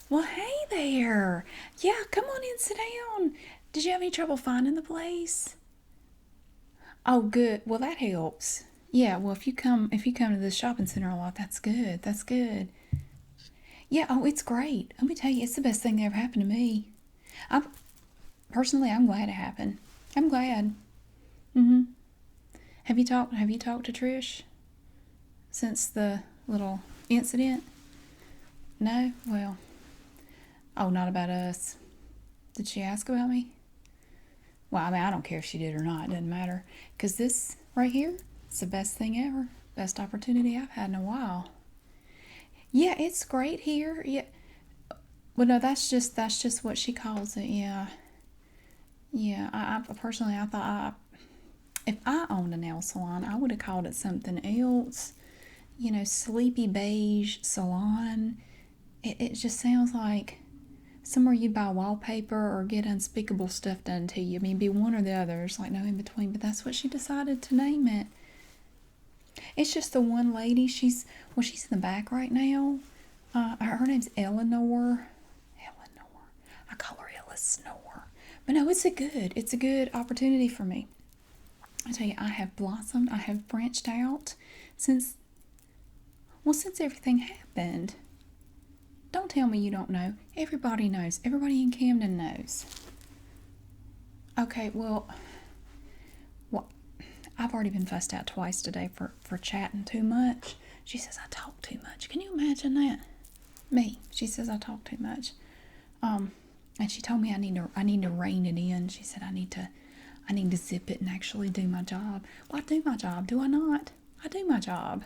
Well, hey there. Yeah, come on in, sit down. Did you have any trouble finding the place? Oh, good. Well, that helps. Yeah, well, if you come to the shopping center a lot, that's good. That's good. Yeah, oh, it's great. Let me tell you, it's the best thing that ever happened to me. I'm personally, I'm glad it happened. I'm glad. Mhm. Have you talked to Trish since the little incident? No? Well, oh, not about us. Did she ask about me? Well, I mean, I don't care if she did or not. It doesn't matter. Because this right here, it's the best thing ever. Best opportunity I've had in a while. Yeah, it's great here. Yeah. Well, no, that's just what she calls it. Yeah. Yeah. I personally, I thought if I owned a nail salon, I would have called it something else. Sleepy beige salon. It just sounds like somewhere you'd buy wallpaper or get unspeakable stuff done to you. I mean, it'd be one or the other. There's like no in between. But that's what she decided to name it. It's just the one lady. She's in the back right now. Her name's Eleanor. Eleanor. I call her Eleanor. But no, it's a good opportunity for me. I tell you, I have blossomed. I have branched out since since everything happened. Don't tell me you don't know. Everybody knows. Everybody in Camden knows. Okay, well, I've already been fussed out twice today for chatting too much. She says I talk too much. Can you imagine that? Me. She says I talk too much. Um, and she told me I need to rein it in. She said I need to zip it and actually do my job. Well, I do my job, do I not? I do my job.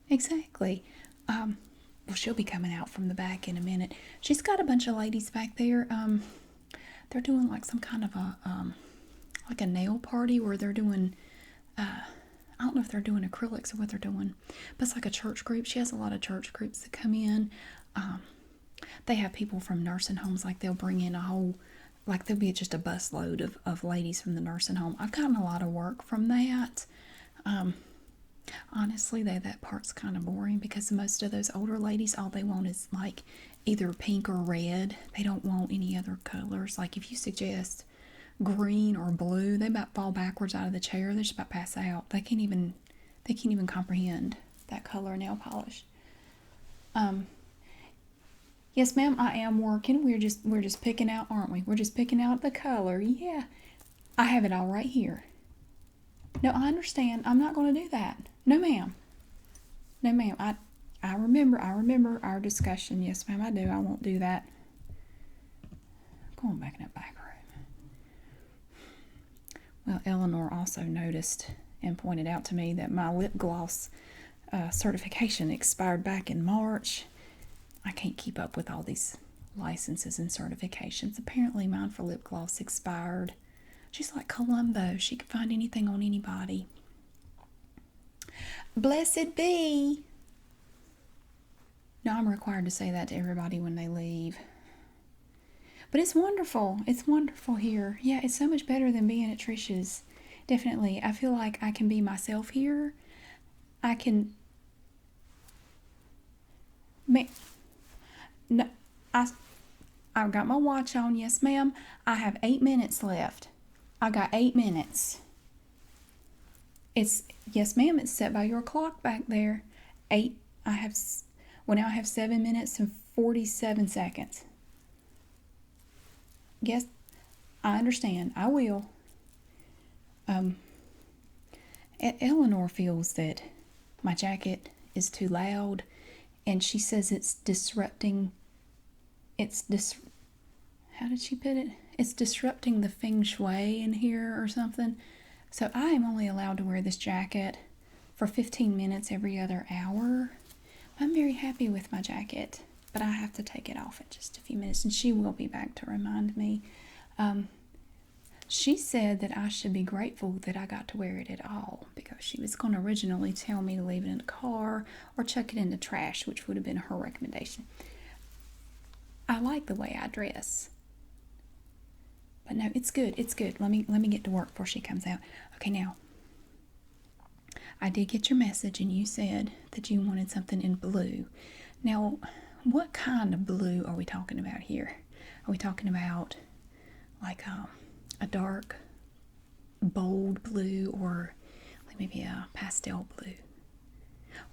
Exactly. Well, she'll be coming out from the back in a minute. She's got a bunch of ladies back there. They're doing like some kind of like a nail party where they're doing I don't know if they're doing acrylics or what they're doing, but it's like a church group. She has a lot of church groups that come in. Um, they have people from nursing homes, like they'll bring in like there'll be just a busload of ladies from the nursing home. I've gotten a lot of work from that. Um, Honestly, that part's kind of boring because most of those older ladies, all they want is like either pink or red. They don't want any other colors. Like if you suggest green or blue, they about fall backwards out of the chair. They're just about pass out. They can't even comprehend that color nail polish. Um, yes, ma'am, I am working. We're just picking out, aren't we? We're just picking out the color. Yeah, I have it all right here. No, I understand. I'm not going to do that. No, ma'am. No, ma'am. I remember our discussion. Yes, ma'am, I do. I won't do that. Going back in that back room. Well, Eleanor also noticed and pointed out to me that my lip gloss certification expired back in March. I can't keep up with all these licenses and certifications. Apparently, mine for lip gloss expired. She's like Columbo. She could find anything on anybody. Blessed be. No, I'm required to say that to everybody when they leave. But it's wonderful. It's wonderful here. Yeah, it's so much better than being at Trish's. Definitely. I feel like I can be myself here. I can. No, I, I've got my watch on. Yes, ma'am. I have 8 minutes left. I got 8 minutes. It's yes, ma'am. It's set by your clock back there. Eight. I have. Well, now I have 7 minutes and 47 seconds. Yes, I understand. I will. Um, Eleanor feels that my jacket is too loud, and she says it's disrupting. It's dis. How did she put it? It's disrupting the feng shui in here or something. So I am only allowed to wear this jacket for 15 minutes every other hour. I'm very happy with my jacket, but I have to take it off in just a few minutes, and she will be back to remind me. Um, she said that I should be grateful that I got to wear it at all because she was going to originally tell me to leave it in the car or chuck it in the trash, which would have been her recommendation. I like the way I dress. But no, it's good. It's good. Let me get to work before she comes out. Okay, now I did get your message and you said that you wanted something in blue. Now, what kind of blue are we talking about here? Are we talking about like a dark, bold blue, or like maybe a pastel blue?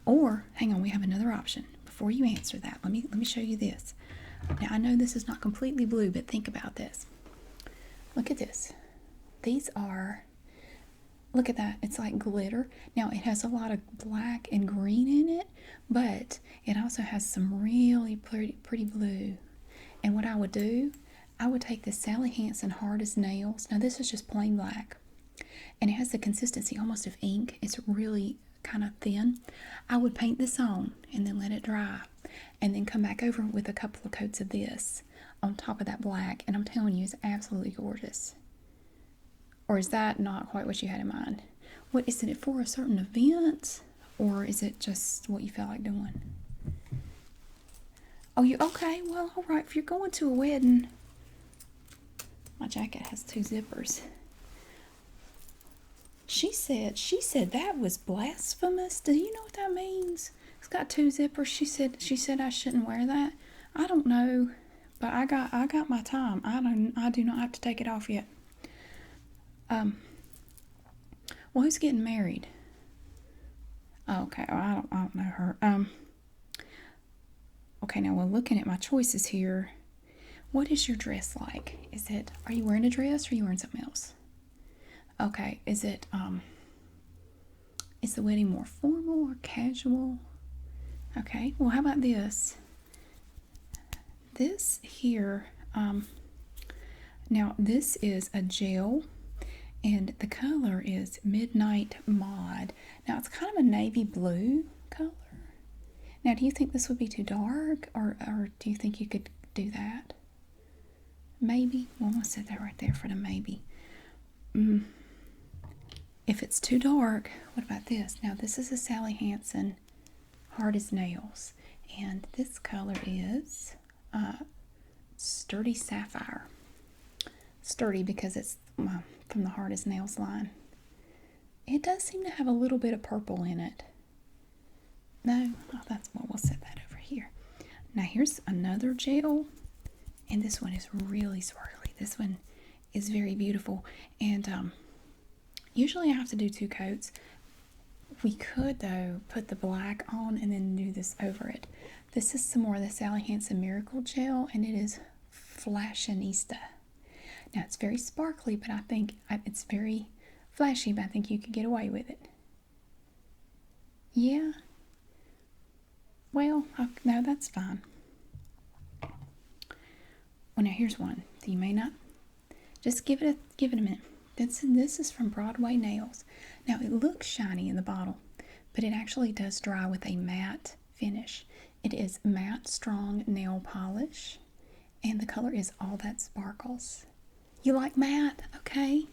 Or hang on, we have another option. Before you answer that, let me show you this. Now I know this is not completely blue, but think about this. Look at this. These are, look at that. It's like glitter. Now it has a lot of black and green in it, but it also has some really pretty blue. And what I would do, I would take this Sally Hansen Hard as Nails. Now this is just plain black, and it has the consistency almost of ink. It's really kind of thin. I would paint this on and then let it dry, and then come back over with a couple of coats of this on top of that black, and I'm telling you, it's absolutely gorgeous. Or is that not quite what you had in mind? What is it for, a certain event, or is it just what you felt like doing? Oh, you okay? Well, all right. If you're going to a wedding, my jacket has 2 zippers. She said that was blasphemous. Do you know what that means? It's got 2 zippers. She said I shouldn't wear that. I don't know, but I got my time. I do not have to take it off yet. Well, who's getting married? Oh, okay, well, I don't know her. Okay, now we're looking at my choices here. What is your dress like? Are you wearing a dress, or are you wearing something else? Okay, is the wedding more formal or casual? Okay, well, how about this? This here, now this is a gel, and the color is Midnight Mod. Now it's kind of a navy blue color. Now, do you think this would be too dark, or do you think you could do that? Maybe. Well, I'm going to set that right there for the maybe. If it's too dark, what about this? Now, this is a Sally Hansen Hard as Nails, and this color is Sturdy Sapphire. Sturdy because it's from the Hard as Nails line. It does seem to have a little bit of purple in it. No, that's what we'll set that over here. Now here's another gel, and this one is really swirly. This one is very beautiful, and usually I have to do 2 coats. We could, though, put the black on and then do this over it. This is some more of the Sally Hansen Miracle Gel, and it is Fashionista. Now it's very sparkly, but I think it's very flashy, but I think you could get away with it. Yeah. Well, no, that's fine. Well, now here's one. You may not. Just give it a minute. This is from Broadway Nails. Now it looks shiny in the bottle, but it actually does dry with a matte finish. It is matte strong nail polish, and the color is All That Sparkles. You like matte? Okay.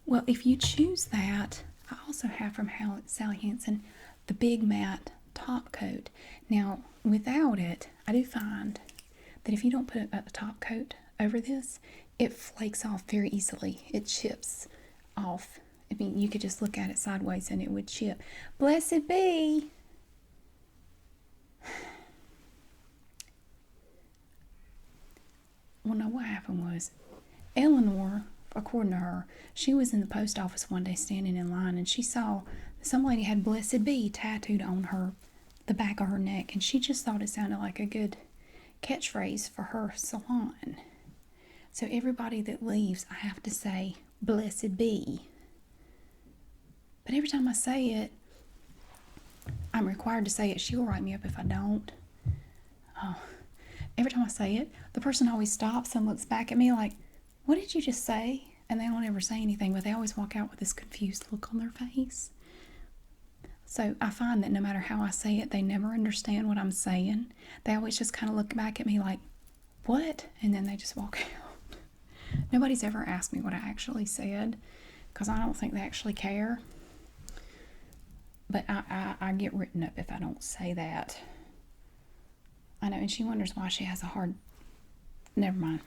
Well, if you choose that, I also have from Sally Hansen the Big Matte Top Coat. Now, without it, I do find that if you don't put a top coat over this, it flakes off very easily. It chips off. I mean, you could just look at it sideways and it would chip. Blessed be. Well, no, what happened was Eleanor, according to her, she was in the post office one day standing in line, and she saw some lady had Blessed Be tattooed on the back of her neck, and she just thought it sounded like a good catchphrase for her salon. So everybody that leaves, I have to say, Blessed Be. But every time I say it, I'm required to say it. She'll write me up if I don't. Oh, every time I say it, the person always stops and looks back at me like, what did you just say? And they don't ever say anything, but they always walk out with this confused look on their face. So I find that no matter how I say it, they never understand what I'm saying. They always just kind of look back at me like, what? And then they just walk out. Nobody's ever asked me what I actually said, because I don't think they actually care. But I get written up if I don't say that. I know, and she wonders why she has a hard... Never mind.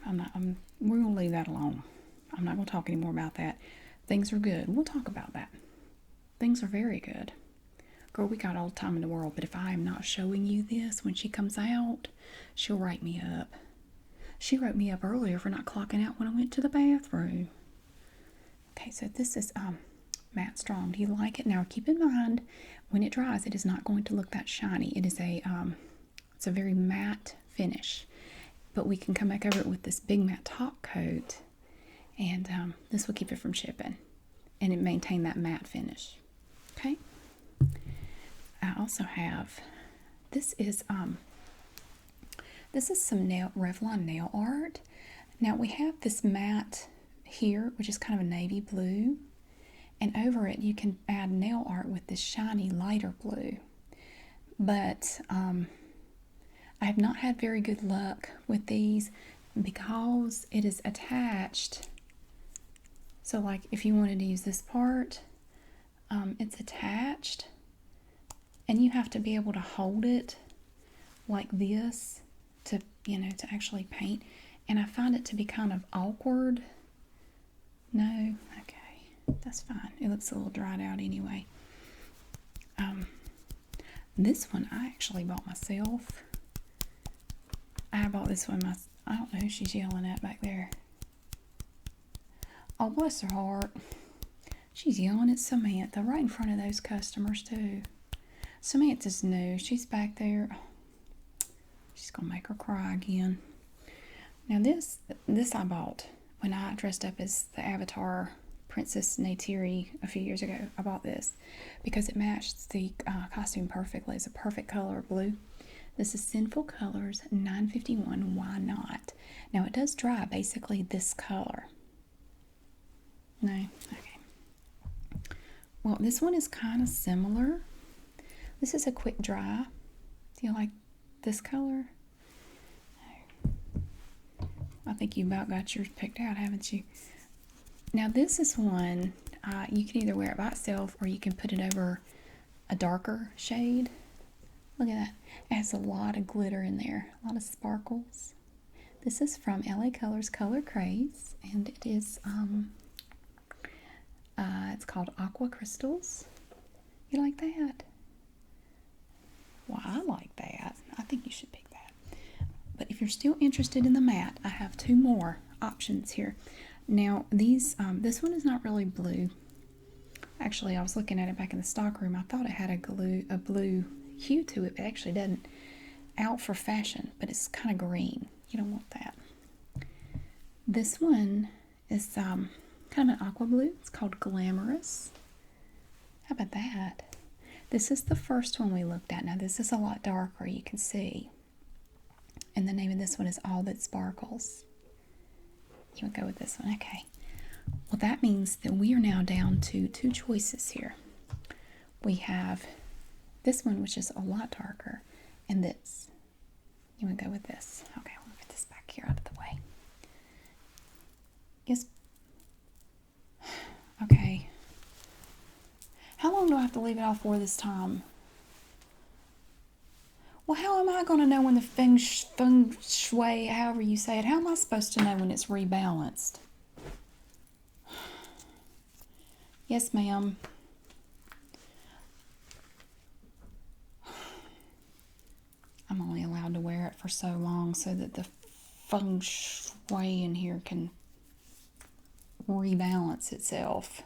We're going to leave that alone. I'm not going to talk anymore about that. Things are good. We'll talk about that. Things are very good. girl, we got all the time in the world, but if I am not showing you this when she comes out, she'll write me up. She wrote me up earlier for not clocking out when I went to the bathroom. Okay, so this is matte strong. Do you like it? Now keep in mind, when it dries, it is not going to look that shiny. It is it's a very matte finish, but we can come back over it with this big matte top coat, and this will keep it from chipping, and it maintain that matte finish. Okay. I also have, this is some Revlon nail art. Now we have this matte here, which is kind of a navy blue, and over it you can add nail art with this shiny lighter blue. But I have not had very good luck with these because it is attached. So like if you wanted to use this part, it's attached, and you have to be able to hold it like this to, to actually paint. And I find it to be kind of awkward. No, okay, that's fine. It looks a little dried out anyway. This one I actually bought myself. I bought this one I don't know who she's yelling at back there. Oh, bless her heart. She's yelling at Samantha right in front of those customers too. Samantha's new. She's back there. She's gonna make her cry again. Now this I bought when I dressed up as the Avatar Princess Neytiri a few years ago. I bought this because it matched the costume perfectly. It's a perfect color blue. This is Sinful Colors 951. Why not? Now it does dry basically this color. No? Okay. Well, this one is kind of similar. This is a quick dry. Do you like this color? No. I think you about got yours picked out, haven't you? Now this is one, you can either wear it by itself or you can put it over a darker shade. Look at that. It has a lot of glitter in there, a lot of sparkles. This is from LA Colors Color Craze, and it is, it's called Aqua Crystals. You like that? Well, I like that. I think you should pick that. But if you're still interested in the matte, I have two more options here. Now, these, this one is not really blue. Actually, I was looking at it back in the stock room. I thought it had a blue hue to it, but it actually doesn't. Out for fashion, but it's kind of green. You don't want that. This one is kind of an aqua blue. It's called Glamorous. How about that? This is the first one we looked at. Now, this is a lot darker, you can see. And the name of this one is All That Sparkles. You would go with this one. Okay. Well, that means that we are now down to two choices here. We have this one, which is a lot darker, and this. You would go with this. Okay, we'll get this back here out of the way. Yes. Okay. How long do I have to leave it off for this time? Well, how am I going to know when the feng shui, however you say it, how am I supposed to know when it's rebalanced? Yes, ma'am. I'm only allowed to wear it for so long so that the feng shui in here can rebalance itself.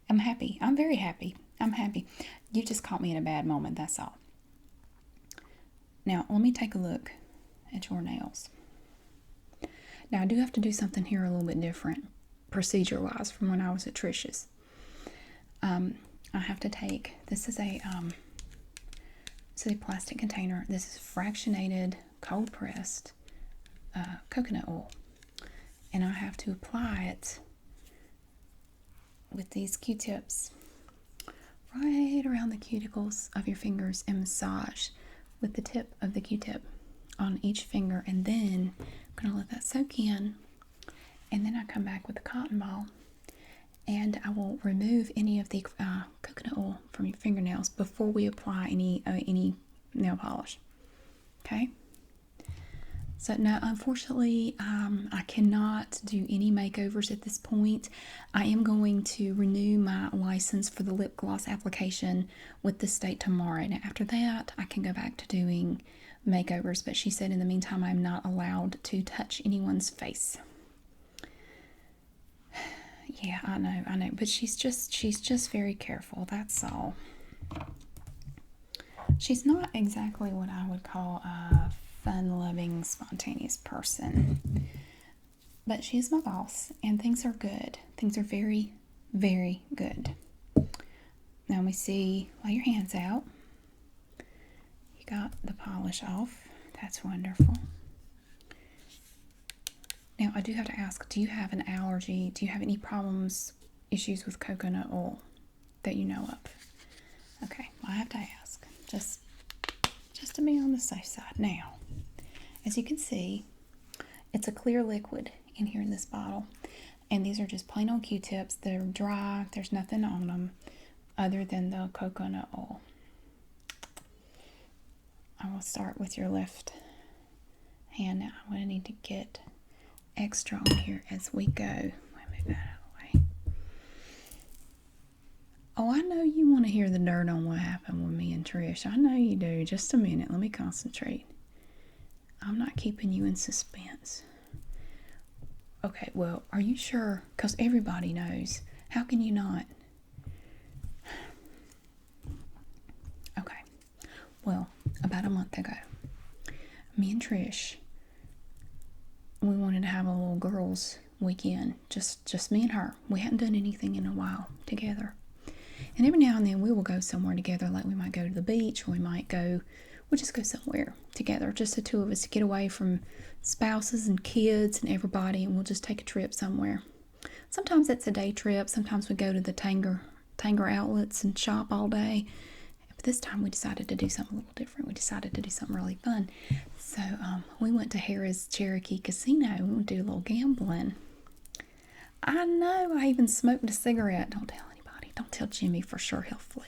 I'm happy. I'm very happy. I'm happy. You just caught me in a bad moment, that's all. Now, let me take a look at your nails. Now, I do have to do something here a little bit different, procedure-wise, from when I was at Trish's. I have to take, this is a plastic container. This is fractionated, cold-pressed coconut oil. And I have to apply it with these Q-tips right around the cuticles of your fingers and massage with the tip of the Q-tip on each finger, and then I'm going to let that soak in, and then I come back with a cotton ball and I will remove any of the coconut oil from your fingernails before we apply any nail polish. Okay, So no, unfortunately, I cannot do any makeovers at this point. I am going to renew my license for the lip gloss application with the state tomorrow. And after that, I can go back to doing makeovers. But she said in the meantime, I'm not allowed to touch anyone's face. Yeah, I know. But she's just very careful. That's all. She's not exactly what I would call a fun-loving, spontaneous person. But she is my boss, and things are good. Things are very, very good. Now let me see. Lay your hands out. You got the polish off. That's wonderful. Now I do have to ask, do you have an allergy? Do you have any problems, issues with coconut oil that you know of? Okay, well, I have to ask. Just to be on the safe side. Now, as you can see, it's a clear liquid in here in this bottle. And these are just plain old Q-tips. They're dry. There's nothing on them other than the coconut oil. I will start with your left hand now. I'm going to need to get extra on here as we go. Let me move that out of the way. Oh, I know you want to hear the dirt on what happened with me and Trish. I know you do. Just a minute. Let me concentrate. I'm not keeping you in suspense. Okay, well, are you sure? Because everybody knows. How can you not? Okay. Well, about a month ago, me and Trish, we wanted to have a little girls' weekend. Just me and her. We hadn't done anything in a while together. And every now and then we will go somewhere together, like we might go to the beach, or we'll just go somewhere together, just the two of us, to get away from spouses and kids and everybody, and we'll just take a trip somewhere. Sometimes it's a day trip, sometimes we go to the Tanger outlets and shop all day. But this time we decided to do something a little different. We decided to do something really fun. So we went to Harrah's Cherokee Casino. We went to do a little gambling. I know, I even smoked a cigarette. Don't tell anybody. Don't tell Jimmy, for sure he'll flip.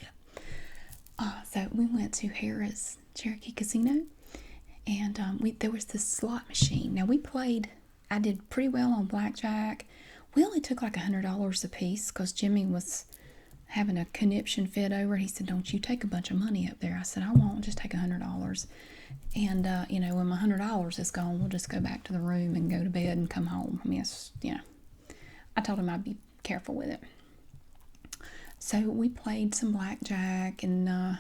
So we went to Harrah's Cherokee Casino, and there was this slot machine. Now I did pretty well on blackjack. We only took like $100 a piece because Jimmy was having a conniption fit over it. He said, "Don't you take a bunch of money up there." I said, "I won't, just take $100. And, when my $100 is gone, we'll just go back to the room and go to bed and come home." I mean, I told him I'd be careful with it. So we played some blackjack, and I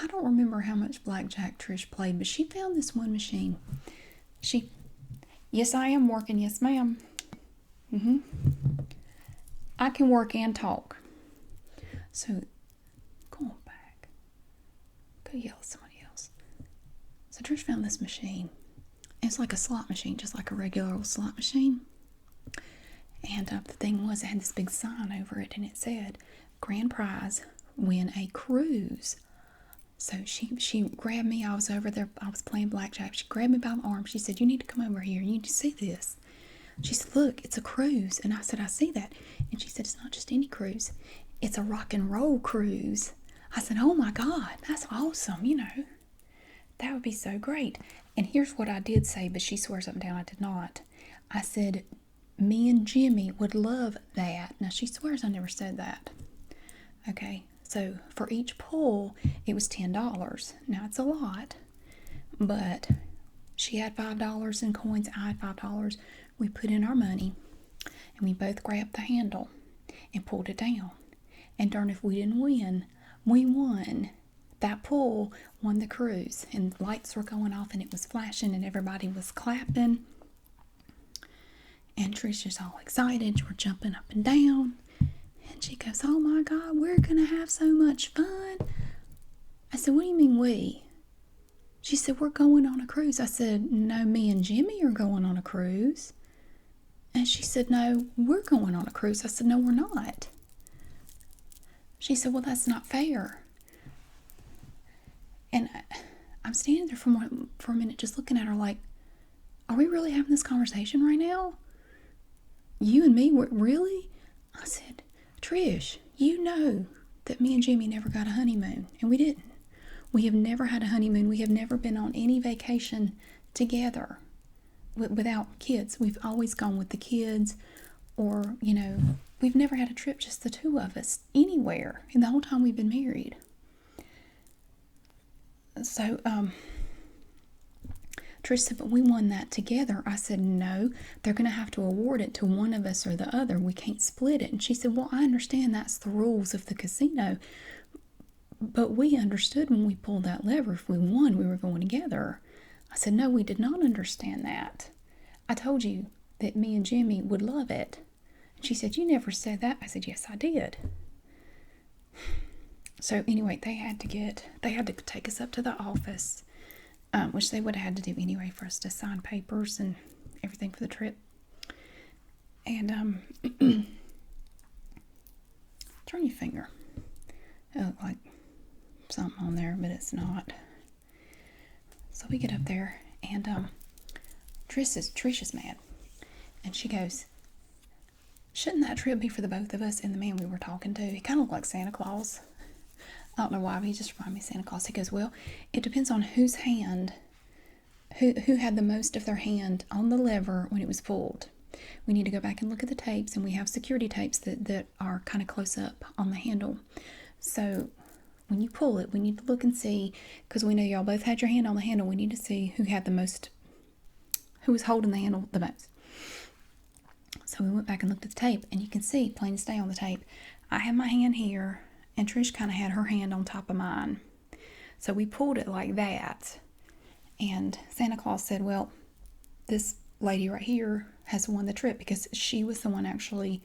don't remember how much blackjack Trish played, but she found this one machine. Yes, I am working. Yes, ma'am. I can work and talk. So, go on back. Go yell at somebody else. So Trish found this machine. It's like a slot machine, just like a regular old slot machine. And the thing was, it had this big sign over it, and it said, "Grand prize, win a cruise." So she grabbed me. I was over there. I was playing blackjack. She grabbed me by the arm. She said, "You need to come over here. You need to see this." She said, "Look, it's a cruise." And I said, "I see that." And she said, "It's not just any cruise. It's a rock and roll cruise." I said, "Oh my God, that's awesome. That would be so great." And here's what I did say, but she swears up and down I did not. I said, "Me and Jimmy would love that." Now, she swears I never said that. Okay, so for each pull, it was $10. Now, it's a lot, but she had $5 in coins, I had $5. We put in our money, and we both grabbed the handle and pulled it down. And darn if we didn't win, we won. That pull won the cruise, and lights were going off, and it was flashing, and everybody was clapping. And Trisha's all excited. We're jumping up and down. And she goes, "Oh my God, we're going to have so much fun." I said, "What do you mean we?" She said, "We're going on a cruise." I said, "No, me and Jimmy are going on a cruise." And she said, "No, we're going on a cruise." I said, "No, we're not." She said, "Well, that's not fair." And I'm standing there for a minute just looking at her like, are we really having this conversation right now? You and me, really? I said, "Trish, you know that me and Jimmy never got a honeymoon," and we didn't. We have never had a honeymoon. We have never been on any vacation together without kids. We've always gone with the kids, or, we've never had a trip just the two of us anywhere in the whole time we've been married. So, Trish said, but we won that together. I said, no, they're going to have to award it to one of us or the other. We can't split it. And she said, well, I understand that's the rules of the casino, but we understood when we pulled that lever, if we won, we were going together. I said, no, we did not understand that. I told you that me and Jimmy would love it. And she said, you never said that. I said, yes, I did. So anyway, they had to take us up to the office, which they would have had to do anyway for us to sign papers and everything for the trip. And turn your finger. It looked like something on there, but it's not. So we get up there, and Trish is mad, and she goes, shouldn't that trip be for the both of us? And the man we were talking to, he kind of looked like Santa Claus. I don't know why, but he just reminded me of Santa Claus. He goes, well, it depends on whose hand, who had the most of their hand on the lever when it was pulled. We need to go back and look at the tapes, and we have security tapes that are kind of close up on the handle. So when you pull it, we need to look and see, because we know y'all both had your hand on the handle. We need to see who had the most, who was holding the handle the most. So we went back and looked at the tape, and you can see, plain as day on the tape, I had my hand here, and Trish kind of had her hand on top of mine. So we pulled it like that. And Santa Claus said, well, this lady right here has won the trip because she was the one actually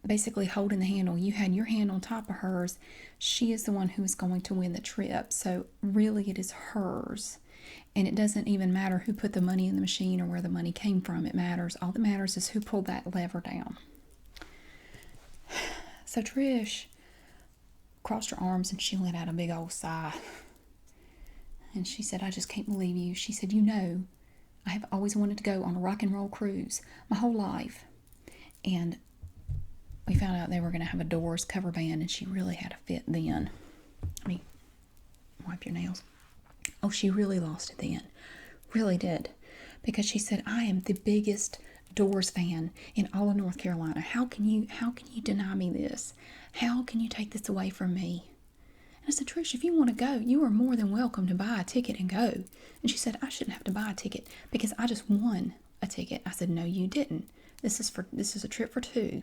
basically holding the handle. You had your hand on top of hers. She is the one who is going to win the trip. So really it is hers. And it doesn't even matter who put the money in the machine or where the money came from. It matters. All that matters is who pulled that lever down. So Trish crossed her arms and she let out a big old sigh. And she said, I just can't believe you. She said, I have always wanted to go on a rock and roll cruise my whole life. And we found out they were going to have a Doors cover band, and she really had a fit then. Let me wipe your nails. Oh, she really lost it then. Really did. Because she said, I am the biggest Doors fan in all of North Carolina. How can you deny me this? How can you take this away from me? And I said, Trish, if you want to go, you are more than welcome to buy a ticket and go. And she said, I shouldn't have to buy a ticket because I just won a ticket. I said, no, you didn't. This is a trip for two.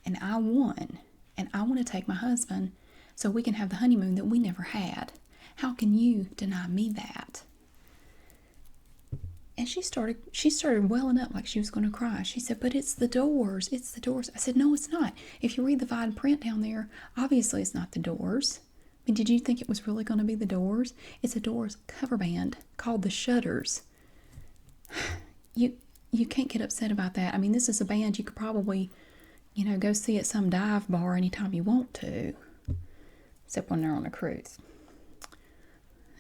And I won. And I want to take my husband so we can have the honeymoon that we never had. How can you deny me that? And she started welling up like she was going to cry. She said, but it's the Doors. It's the Doors. I said, no, it's not. If you read the fine print down there, obviously it's not the Doors. I mean, did you think it was really going to be the Doors? It's a Doors cover band called the Shutters. You can't get upset about that. I mean, this is a band you could probably, go see at some dive bar anytime you want to. Except when they're on a cruise.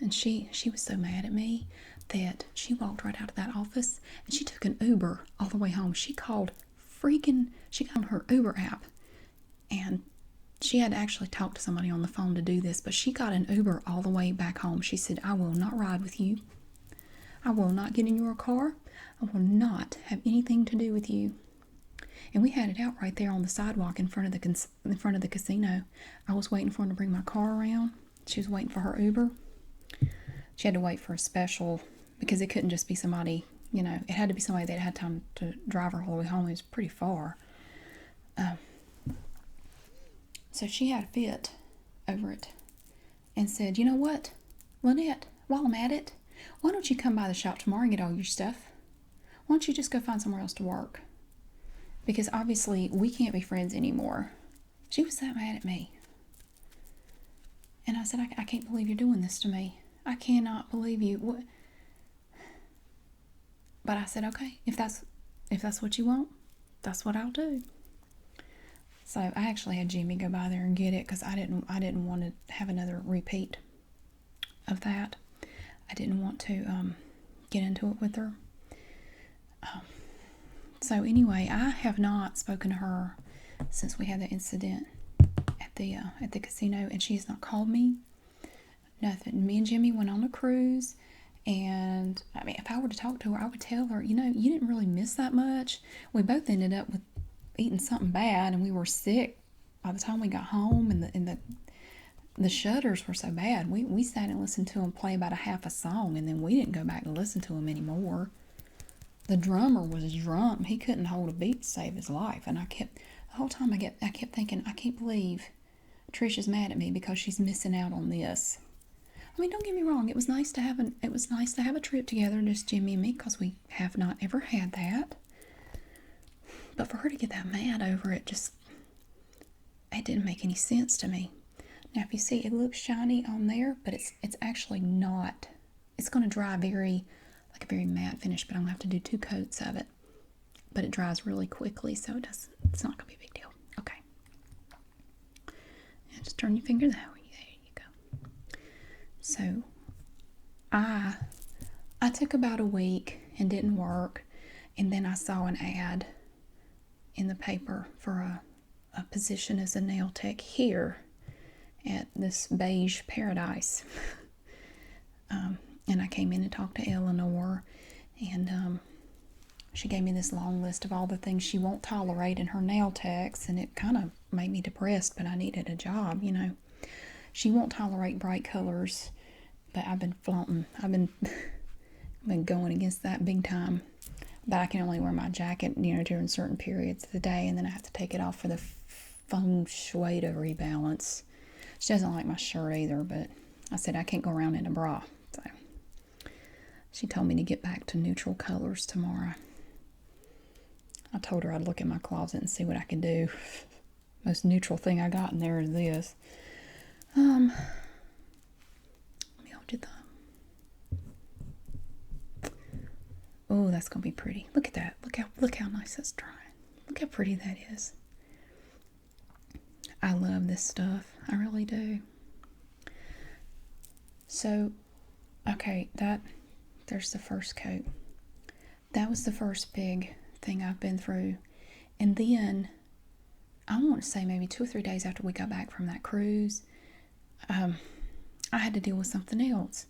And she was so mad at me that she walked right out of that office and she took an Uber all the way home. She got on her Uber app, and she had to actually talk to somebody on the phone to do this, but she got an Uber all the way back home. She said, I will not ride with you. I will not get in your car. I will not have anything to do with you. And we had it out right there on the sidewalk in front of the casino. I was waiting for her to bring my car around. She was waiting for her Uber. She had to wait for a special because it couldn't just be somebody, it had to be somebody that had time to drive her all the way home. It was pretty far. So she had a fit over it and said, you know what, Lynette, while I'm at it, why don't you come by the shop tomorrow and get all your stuff? Why don't you just go find somewhere else to work? Because obviously we can't be friends anymore. She was that mad at me. And I said, I can't believe you're doing this to me. I cannot believe you. What? But I said, okay, if that's what you want, that's what I'll do. So I actually had Jimmy go by there and get it because I didn't want to have another repeat of that. I didn't want to get into it with her. So anyway, I have not spoken to her since we had the incident at the casino, and she has not called me. Nothing. Me and Jimmy went on a cruise, And I mean, if I were to talk to her, I would tell her, you didn't really miss that much. We both ended up with eating something bad, and we were sick by the time we got home, and the shutters were so bad. We sat and listened to them play about a half a song, and then we didn't go back to listen to them anymore. The drummer was drunk. He couldn't hold a beat to save his life, and the whole time I kept thinking, I can't believe Trish is mad at me because she's missing out on this. I mean, don't get me wrong. It was nice to have a trip together, just Jimmy and me, because we have not ever had that. But for her to get that mad over it, it didn't make any sense to me. Now, if you see, it looks shiny on there, but it's actually not. It's going to dry a very matte finish, but I'm going to have to do 2 coats of it. But it dries really quickly, so it's not going to be a big deal. Okay. And just turn your finger that way. There you go. So, I took about a week and didn't work, and then I saw an ad in the paper for a position as a nail tech here at this beige paradise. And I came in and talked to Eleanor, and she gave me this long list of all the things she won't tolerate in her nail techs, and it kind of made me depressed, but I needed a job, She won't tolerate bright colors, but I've been flaunting. I've been going against that big time. But I can only wear my jacket, during certain periods of the day, and then I have to take it off for the feng shui to rebalance. She doesn't like my shirt either, but I said I can't go around in a bra. So she told me to get back to neutral colors tomorrow. I told her I'd look in my closet and see what I could do. Most neutral thing I got in there is this. Let me hold your thumb. Oh, that's gonna be pretty. Look at that. Look how nice that's drying. Look how pretty that is. I love this stuff. I really do. So, okay, there's the first coat. That was the first big thing I've been through. And then, I want to say maybe 2 or 3 days after we got back from that cruise, I had to deal with something else.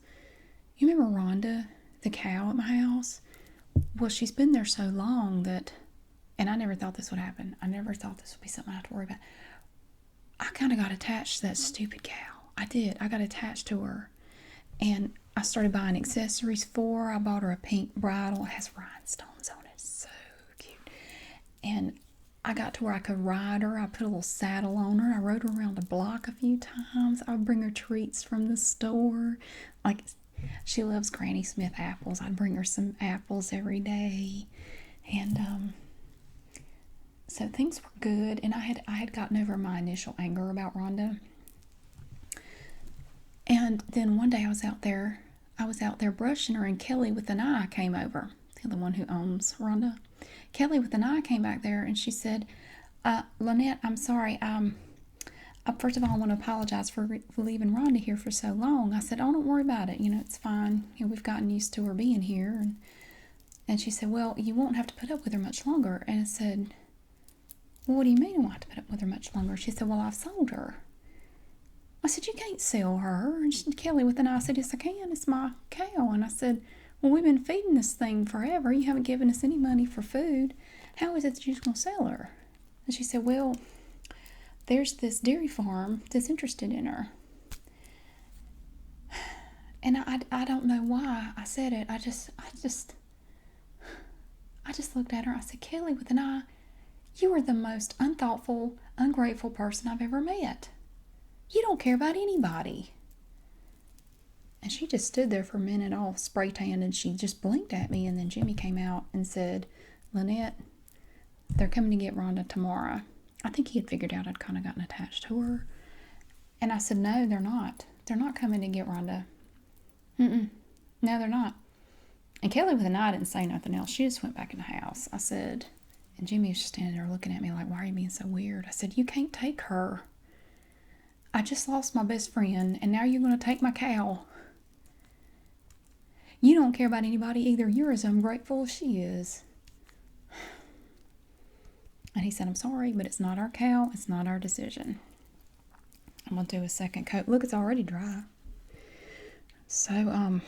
You remember Rhonda, the cow at my house? Well, she's been there so long that, and I never thought this would happen. I never thought this would be something I have to worry about. I kind of got attached to that stupid cow. I did. I got attached to her. And I started buying accessories for her. I bought her a pink bridle. It has rhinestones on it. It's so cute. And I got to where I could ride her. I put a little saddle on her. I rode her around the block a few times. I would bring her treats from the store. Like, she loves Granny Smith apples. I'd bring her some apples every day. And so things were good. And I had gotten over my initial anger about Rhonda. And then one day I was out there brushing her, and Kelly with an eye came over. The one who owns Rhonda. Kelly with an eye came back there, and she said, Lynette, I'm sorry. First of all, I want to apologize for leaving Rhonda here for so long. I said, oh, don't worry about it. It's fine. We've gotten used to her being here. And she said, well, you won't have to put up with her much longer. And I said, well, what do you mean I won't have to put up with her much longer? She said, well, I've sold her. I said, you can't sell her. And Kelly with an eye said, yes, I can. It's my cow. And I said, well, we've been feeding this thing forever. You haven't given us any money for food. How is it that you're just going to sell her? And she said, well, there's this dairy farm that's interested in her. And I don't know why I said it. I just looked at her. I said, Kelly with an eye, you are the most unthoughtful, ungrateful person I've ever met. You don't care about anybody. And she just stood there for a minute all spray tanned, and she just blinked at me. And then Jimmy came out and said, Lynette, they're coming to get Rhonda tomorrow. I think he had figured out I'd kind of gotten attached to her. And I said, no, they're not. They're not coming to get Rhonda. No, they're not. And Kelly with an eye didn't say nothing else. She just went back in the house. I said, and Jimmy was just standing there looking at me like, why are you being so weird? I said, you can't take her. I just lost my best friend, and now you're going to take my cow. You don't care about anybody either. You're as ungrateful as she is. And he said, I'm sorry, but it's not our cow. It's not our decision. I'm going to do a second coat. Look, it's already dry. So,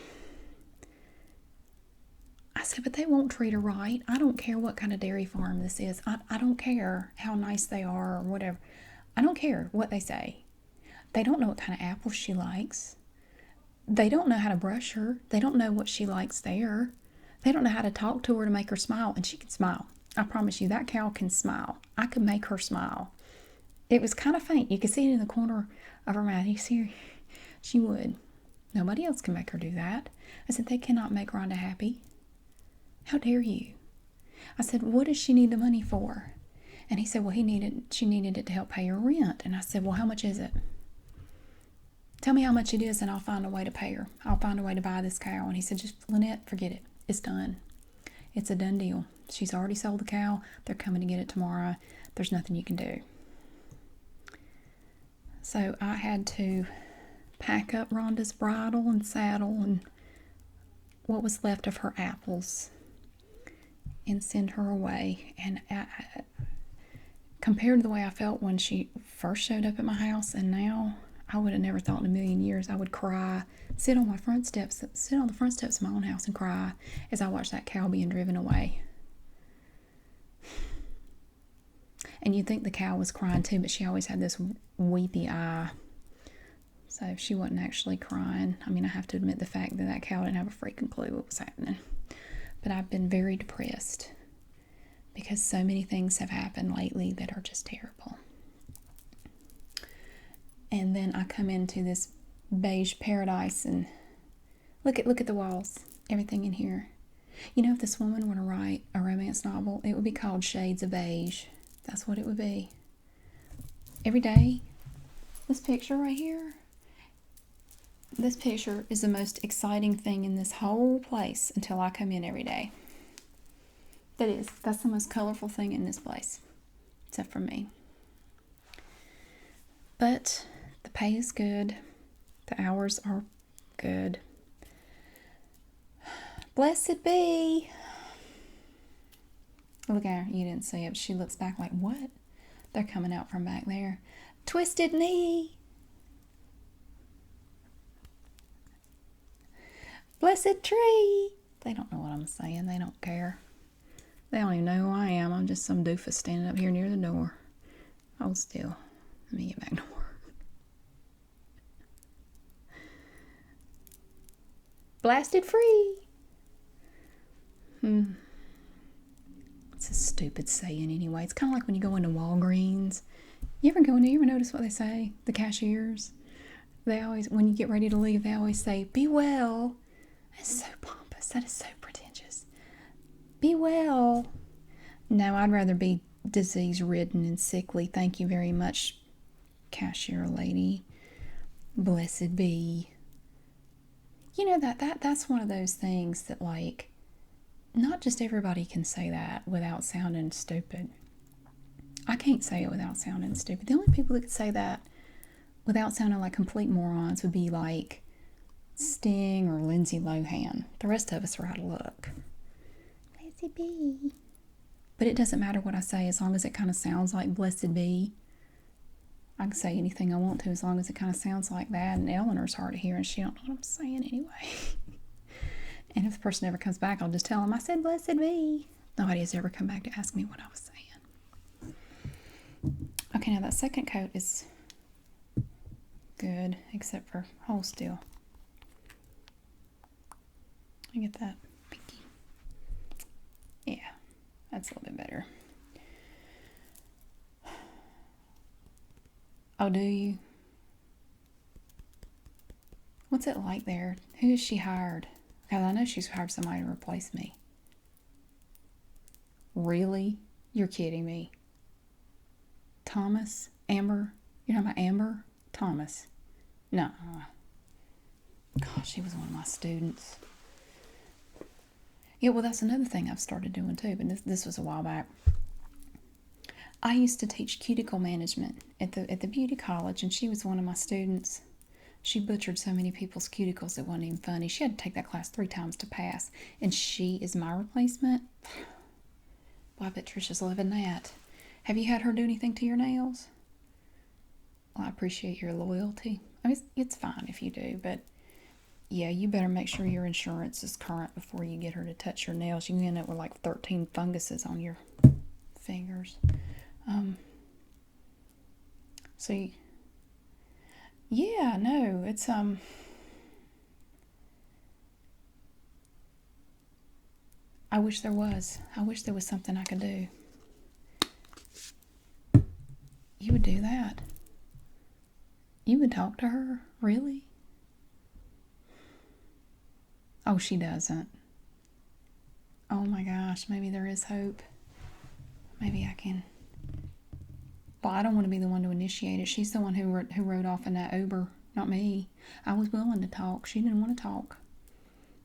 said, but they won't treat her right. I don't care what kind of dairy farm this is. I don't care how nice they are or whatever. I don't care what they say. They don't know what kind of apples she likes. They don't know how to brush her. They don't know what she likes there. They don't know how to talk to her to make her smile. And she can smile. I promise you, that cow can smile. I could make her smile. It was kind of faint. You could see it in the corner of her mouth. You see her? She would. Nobody else can make her do that. I said, they cannot make Rhonda happy. How dare you? I said, what does she need the money for? And he said, well, she needed it to help pay her rent. And I said, well, how much is it? Tell me how much it is and I'll find a way to pay her. I'll find a way to buy this cow. And he said, just, Lynette, forget it. It's done. It's a done deal. She's already sold the cow. They're coming to get it tomorrow. There's nothing you can do. So I had to pack up Rhonda's bridle and saddle and what was left of her apples and send her away. And compared to the way I felt when she first showed up at my house and now, I would have never thought in a million years I would cry, sit on the front steps of my own house and cry as I watched that cow being driven away. And you'd think the cow was crying too, but she always had this weepy eye. So she wasn't actually crying. I mean, I have to admit the fact that that cow didn't have a freaking clue what was happening. But I've been very depressed because so many things have happened lately that are just terrible. And then I come into this beige paradise and look at the walls, everything in here. You know, if this woman were to write a romance novel, it would be called Shades of Beige. That's what it would be. Every day, this picture right here, this picture is the most exciting thing in this whole place until I come in every day. That's the most colorful thing in this place, except for me. But the pay is good. The hours are good. Blessed be. Look at her. You didn't see it. She looks back like, what? They're coming out from back there. Twisted knee. Blessed tree. They don't know what I'm saying. They don't care. They don't even know who I am. I'm just some doofus standing up here near the door. Hold still. Let me get back to work. Blasted free. It's a stupid saying anyway. It's kind of like when you go into Walgreens. You ever notice what they say? The cashiers. They always, when you get ready to leave, they always say, be well. That's so pompous. That is so pretentious. Be well. No, I'd rather be disease-ridden and sickly. Thank you very much, cashier lady. Blessed be. You know, that's one of those things that, like, not just everybody can say that without sounding stupid. I can't say it without sounding stupid. The only people that could say that without sounding like complete morons would be like Sting or Lindsay Lohan. The rest of us are out of luck. Blessed be. But it doesn't matter what I say as long as it kind of sounds like blessed be. I can say anything I want to as long as it kind of sounds like that. And Eleanor's hard to hear and she don't know what I'm saying anyway. And if the person ever comes back, I'll just tell them I said blessed be. Nobody has ever come back to ask me what I was saying. Okay, now that second coat is good, except for hold still. I get that pinky. Yeah, that's a little bit better. Oh, do you? What's it like there? Who has she hired? Because I know she's hired somebody to replace me. Really? You're kidding me. Thomas? Amber? You're talking about Amber? Thomas? No. Gosh, she was one of my students. Yeah, well, that's another thing I've started doing too, but this was a while back. I used to teach cuticle management at the beauty college, and she was one of my students. She butchered so many people's cuticles it wasn't even funny. She had to take that class 3 times to pass, and she is my replacement. Well, I bet Trisha's loving that. Have you had her do anything to your nails? Well, I appreciate your loyalty. I mean, it's fine if you do, but Yeah, you better make sure your insurance is current before you get her to touch your nails. You can end up with like 13 funguses on your fingers. Um, so, yeah, no, it's, I wish there was. I wish there was something I could do. You would do that? You would talk to her? Really? Oh, she doesn't. Oh my gosh, maybe there is hope. Maybe I can. Well, I don't want to be the one to initiate it. She's the one who rode off in that Uber, not me. I was willing to talk. She didn't want to talk.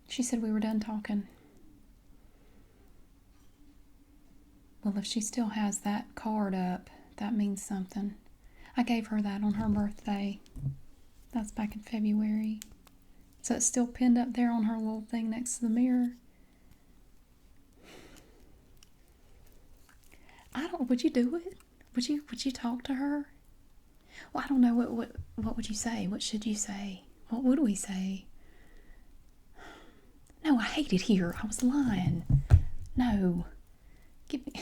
She said we were done talking. Well, if she still has that card up, that means something. I gave her that on her birthday. That's back in February. So it's still pinned up there on her little thing next to the mirror. I don't. Would you do it? Would you talk to her? Well, I don't know. What would you say? What should you say? What would we say? No, I hate it here. I was lying. No. Give me.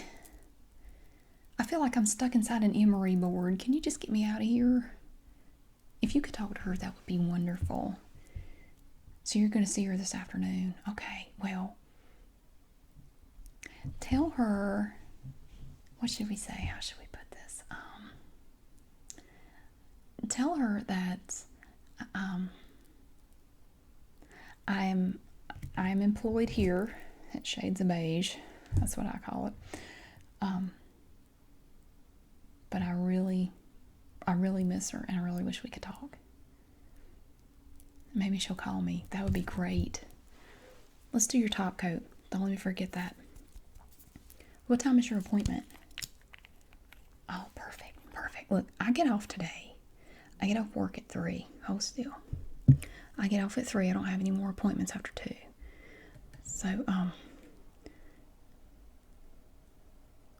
I feel like I'm stuck inside an emery board. Can you just get me out of here? If you could talk to her, that would be wonderful. So you're going to see her this afternoon. Okay, well, tell her, what should we say? How should we put this? Tell her that I'm employed here at Shades of Beige. That's what I call it. But I really miss her, and I really wish we could talk. Maybe she'll call me. That would be great. Let's do your top coat. Don't let me forget that. What time is your appointment? Oh, perfect. Look, I get off today. I get off work at 3. Hold still. I get off at 3. I don't have any more appointments after 2. So,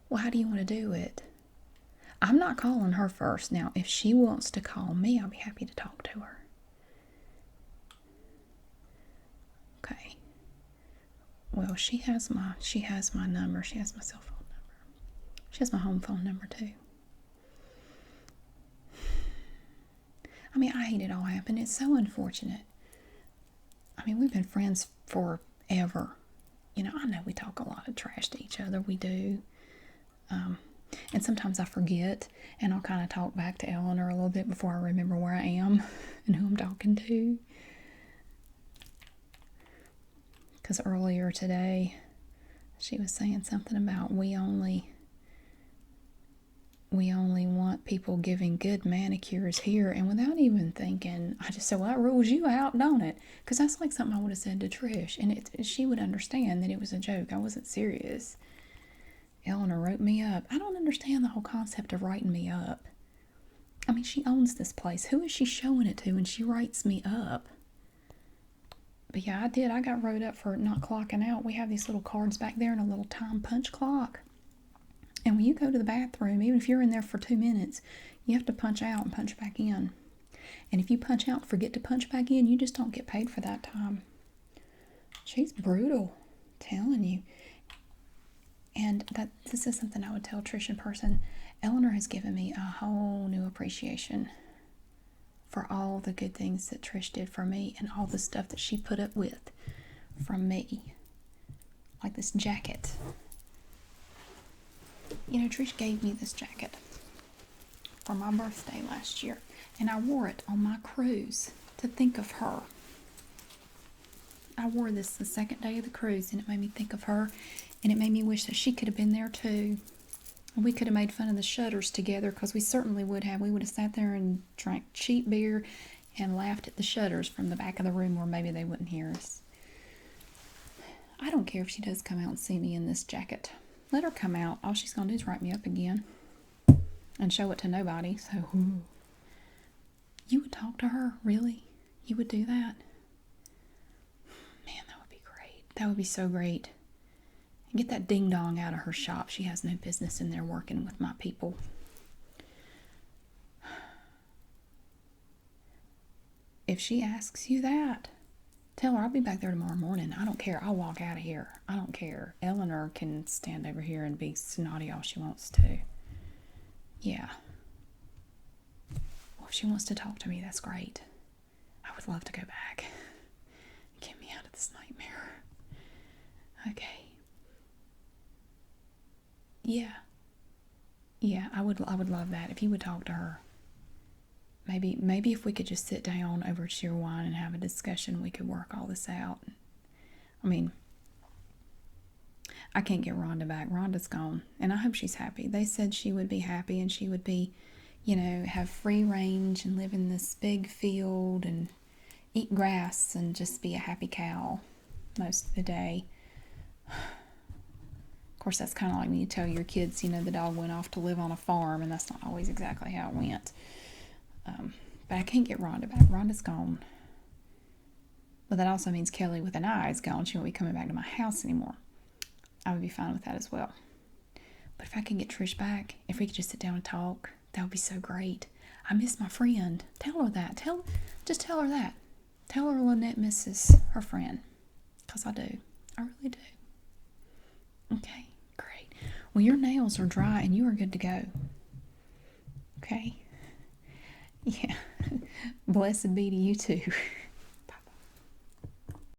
well, how do you want to do it? I'm not calling her first. Now, if she wants to call me, I'll be happy to talk to her. Okay. Well, she has my number. She has my cell phone number. She has my home phone number too. I mean, I hate it all happened. It's so unfortunate. I mean, we've been friends forever. You know, I know we talk a lot of trash to each other. We do. And sometimes I forget, and I'll kind of talk back to Eleanor a little bit before I remember where I am and who I'm talking to. Because earlier today, she was saying something about we only want people giving good manicures here, and without even thinking, I just said, well, that rules you out, don't it? Because that's like something I would have said to Trish, and she would understand that it was a joke. I wasn't serious. Eleanor wrote me up. I don't understand the whole concept of writing me up. I mean, she owns this place. Who is she showing it to when she writes me up? But yeah, I did. I got wrote up for not clocking out. We have these little cards back there and a little time punch clock. And when you go to the bathroom, even if you're in there for 2 minutes, you have to punch out and punch back in. And if you punch out and forget to punch back in, you just don't get paid for that time. She's brutal, telling you. And this is something I would tell Trish in person. Eleanor has given me a whole new appreciation for all the good things that Trish did for me and all the stuff that she put up with from me. Like this jacket. You know, Trish gave me this jacket for my birthday last year, and I wore it on my cruise to think of her. I wore this the second day of the cruise, and it made me think of her, and it made me wish that she could have been there too. And we could have made fun of the shutters together, because we certainly would have. We would have sat there and drank cheap beer and laughed at the shutters from the back of the room where maybe they wouldn't hear us. I don't care if she does come out and see me in this jacket. Let her come out. All she's going to do is write me up again and show it to nobody. So, you would talk to her? Really? You would do that? Man, that would be great. That would be so great. And get that ding-dong out of her shop. She has no business in there working with my people. If she asks you that, Tell her I'll be back there tomorrow morning. I don't care. I'll walk out of here. I don't care. Eleanor can stand over here and be snotty all she wants to. Yeah. Well, if she wants to talk to me, that's great. I would love to go back. Get me out of this nightmare. Okay. Yeah. Yeah, I would love that if you would talk to her. Maybe if we could just sit down over cheer wine and have a discussion, we could work all this out. I mean, I can't get Rhonda back. Rhonda's gone, and I hope she's happy. They said she would be happy and she would be, have free range and live in this big field and eat grass and just be a happy cow most of the day. Of course, that's kind of like when you tell your kids, the dog went off to live on a farm, and that's not always exactly how it went. But I can't get Rhonda back. Rhonda's gone. But that also means Kelly with an eye is gone. She won't be coming back to my house anymore. I would be fine with that as well. But if I can get Trish back, if we could just sit down and talk, that would be so great. I miss my friend. Tell her that. Just tell her that. Tell her Lynette misses her friend. Because I do. I really do. Okay, great. Well, your nails are dry and you are good to go. Okay? Yeah. Blessed be to you too.